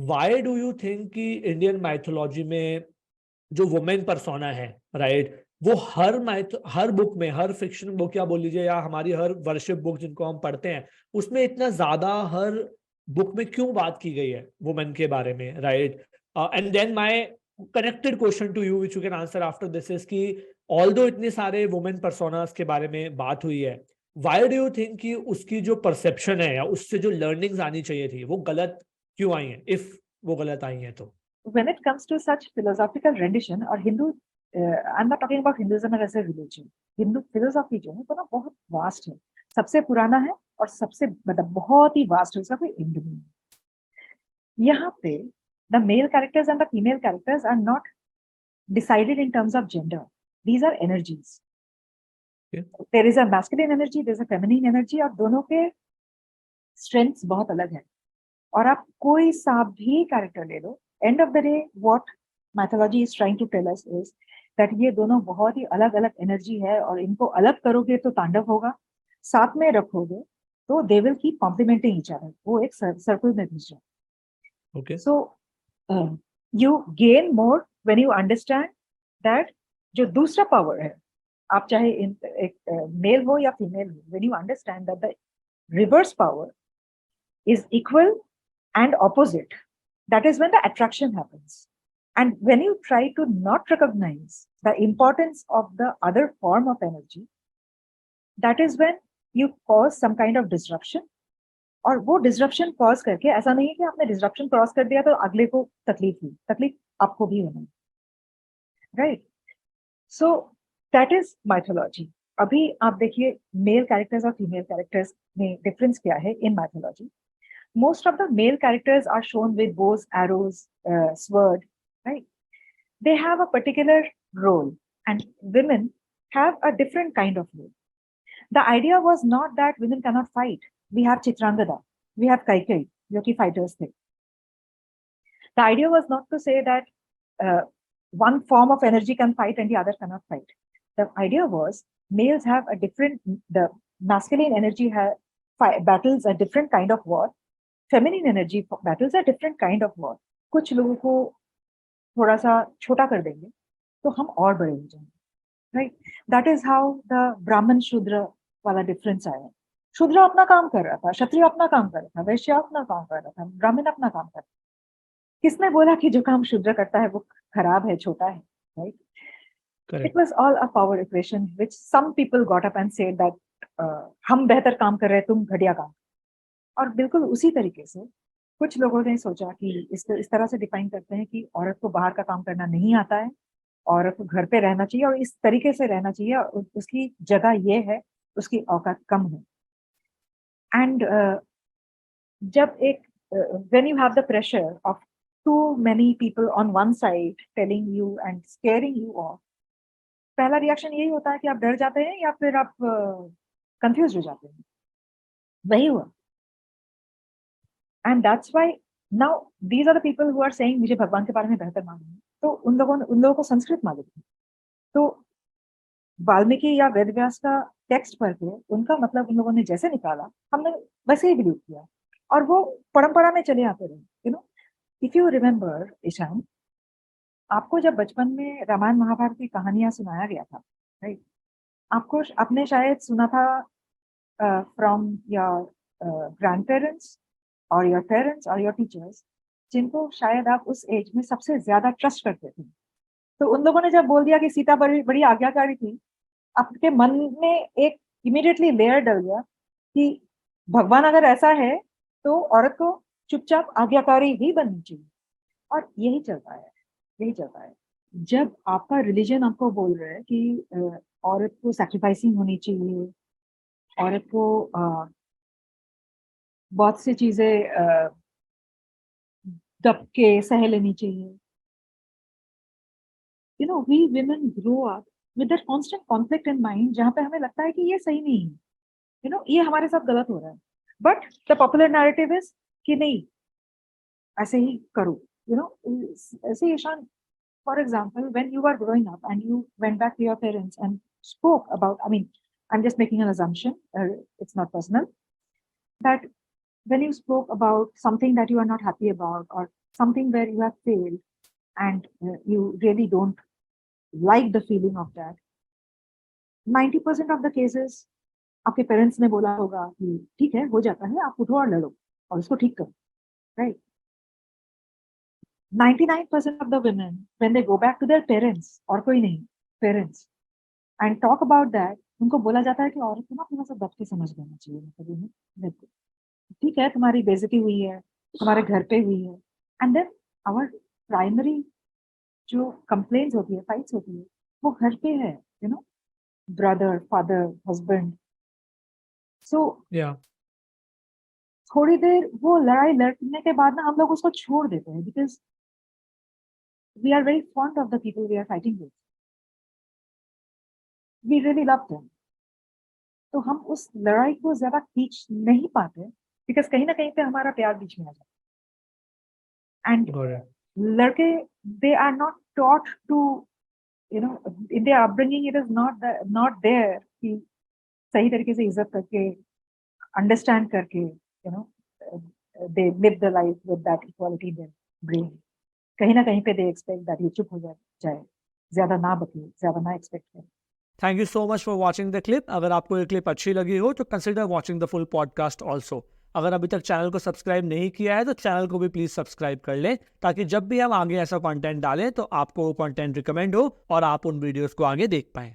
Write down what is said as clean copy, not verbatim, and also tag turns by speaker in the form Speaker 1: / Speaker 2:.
Speaker 1: Why do you think कि Indian mythology में जो वुमेन परसोना है, राइट, वो हर बुक में, हर फिक्शन बुक या बोल लीजिए या हमारी हर वर्शिप बुक जिनको हम पढ़ते हैं, उसमें इतना ज्यादा हर बुक में क्यों बात की गई है वुमेन के बारे में, right? And then my connected question to you which you can answer after this is कि ऑल्दो इतने सारे वुमेन परसोनास के बारे में बात हुई है, व्हाई डू यू थिंक कि उसकी जो परसेप्शन है या उससे जो लर्निंग्स आनी चाहिए थी वो गलत क्यों आई है, इफ वो गलत आई है तो?
Speaker 2: When it comes to such philosophical rendition और Hindu, I'm not talking about Hinduism as a religion. Hindu philosophy जो है वो ना बहुत वास्ट है, सबसे पुराना है और सबसे मतलब बहुत ही वास्ट है, उसका कोई एंड नहीं है। यहाँ पे the male characters and the female characters are not decided in terms of gender. These are energies.
Speaker 1: Okay.
Speaker 2: There is a masculine energy, there is a feminine energy और दोनों के strengths बहुत अलग है। और आप कोई सा भी कैरेक्टर ले लो, end of the day what mythology is trying to tell us is that ये दोनों बहुत ही अलग अलग एनर्जी है और इनको अलग करोगे तो तांडव होगा, साथ में रखोगे तो they will keep complementing each other, वो एक सर्कल में घुस जाए।
Speaker 1: Okay,
Speaker 2: so you gain more when you understand that जो दूसरा पावर है, आप चाहे एक मेल हो या फीमेल हो, when you understand that the reverse power is equal and opposite, that is when the attraction happens. And when you try to not recognize the importance of the other form of energy, that is when you cause some kind of disruption. और वो disruption cause करके, ऐसा नहीं है कि आपने disruption cross कर दिया तो अगले को तकलीफ हुई, तकलीफ आपको भी होनी, right? So that is mythology. अभी आप देखिए मेल कैरेक्टर्स और फीमेल कैरेक्टर्स में डिफरेंस क्या है इन mythology. Most of the male characters are shown with bows, arrows, sword, right? They have a particular role, and women have a different kind of role. The idea was not that women cannot fight. We have Chitrangada, we have Kaikai, जो कि fighters थे. The idea was not to say that one form of energy can fight and the other cannot fight. The idea was males have a different, the masculine energy battles a different kind of war. Feminine energy battles a different kind of war. कुछ लोगों को थोड़ा सा छोटा कर देंगे तो हम और बड़े हो जाएंगे, right? That is how the ब्राह्मण शूद्र वाला डिफरेंस आया। शूद्र अपना काम कर रहा था, क्षत्रिय अपना काम कर रहा था, वैश्य अपना काम कर रहा था, ब्राह्मण अपना काम कर रहा था। किसने बोला कि जो काम शूद्र करता है वो खराब है, छोटा है, right? It was all a power equation which some people got up and said that हम बेहतर काम कर रहे हैं, तुम घटिया काम। और बिल्कुल उसी तरीके से कुछ लोगों ने सोचा कि इस तरह से डिफाइन करते हैं कि औरत को बाहर का काम करना नहीं आता है, औरत को घर पे रहना चाहिए और इस तरीके से रहना चाहिए, उसकी जगह ये है, उसकी औकात कम है। एंड जब एक when you have the pressure of too many people on one side telling you and scaring you off, पहला रिएक्शन यही होता है कि आप डर जाते हैं या फिर आप कंफ्यूज हो जाते हैं। वही हुआ। And that's why now these are the people who are saying मुझे भगवान के बारे में बेहतर मालूम है, तो उन लोगों को संस्कृत मालूम है, तो वाल्मीकि या वेदव्यास का टेक्स्ट पढ़ के उनका मतलब उन लोगों ने जैसे निकाला, हमने वैसे ही बिलीव किया और वो परंपरा में चले आते रहे। You know, if you remember Ishan, आपको जब बचपन में रामायण महाभारत की कहानियां सुनाया गया था, राइट? आपने शायद सुना था फ्रॉम योर ग्रैंड पेरेंट्स और योर पेरेंट्स और योर टीचर्स, जिनको शायद आप उस एज में सबसे ज्यादा ट्रस्ट करते थे। तो उन लोगों ने जब बोल दिया कि सीता बड़ी बड़ी आज्ञाकारी थी, आपके मन में एक इमीडिएटली लेयर डल गया कि भगवान अगर ऐसा है तो औरत को चुपचाप आज्ञाकारी ही बननी चाहिए। और यही चलता है, यही चलता है। जब आपका रिलीजन आपको बोल रहा है कि औरत को सैक्रिफाइसिंग होनी चाहिए, औरत को बहुत सी चीजें दब के सह लेनी चाहिए, you know, we women grow up with that constant conflict in mind, जहाँ पे हमें लगता है कि ये सही नहीं है, you know, ये हमारे साथ गलत हो रहा है, but the popular narrative is कि नहीं, ऐसे ही करो, you know। ऐसे Ishan, for example, when you were growing up and you went back to your parents and spoke about, I mean, I'm just making an assumption, it's not personal, that when you spoke about something that you are not happy about or something where you have failed and you really don't like the feeling of that, 90% of the cases आपके parents ने बोला होगा कि ठीक है, हो जाता है, आप उठो और लड़ो और इसको ठीक करो, right? 99% of the women, when they go back to their parents, और कोई नहीं, parents, and talk about that, उनको बोला जाता है कि औरत को ना थोड़ा सा दब के समझ लेना चाहिए, मतलब देखो ठीक है, तुम्हारी बेइज्जती हुई है, तुम्हारे घर पे हुई है, एंड देन आवर प्राइमरी जो कंप्लेंट्स होती है, फाइट्स होती है, वो घर पे है, you know, brother, father, husband. So
Speaker 1: या
Speaker 2: थोड़ी देर वो लड़ाई लड़ने के बाद ना हम लोग उसको छोड़ देते हैं, because we are very fond of the people we are fighting with, we really love them. तो हम उस लड़ाई को ज्यादा खींच नहीं पाते, बिकॉज कहीं ना कहीं पे हमारा प्यार बीच में आ जाता है। एंड लड़के, they are not taught to, you know, in their upbringing it is not there कि सही तरीके से इज्जत करके, understand करके, you know, they live the life with that equality in their brain। कहीं ना कहीं पे they expect that ये चुप हो जाए, ज्यादा ना बके, ज्यादा ना एक्सपेक्ट करे।
Speaker 1: Thank you so much for watching the clip. अगर आपको ये क्लिप अच्छी लगी हो तो consider watching the full podcast also. अगर अभी तक चैनल को सब्सक्राइब नहीं किया है तो चैनल को भी प्लीज सब्सक्राइब कर लें, ताकि जब भी हम आगे ऐसा कंटेंट डालें तो आपको वो कंटेंट रिकमेंड हो और आप उन वीडियोस को आगे देख पाएं।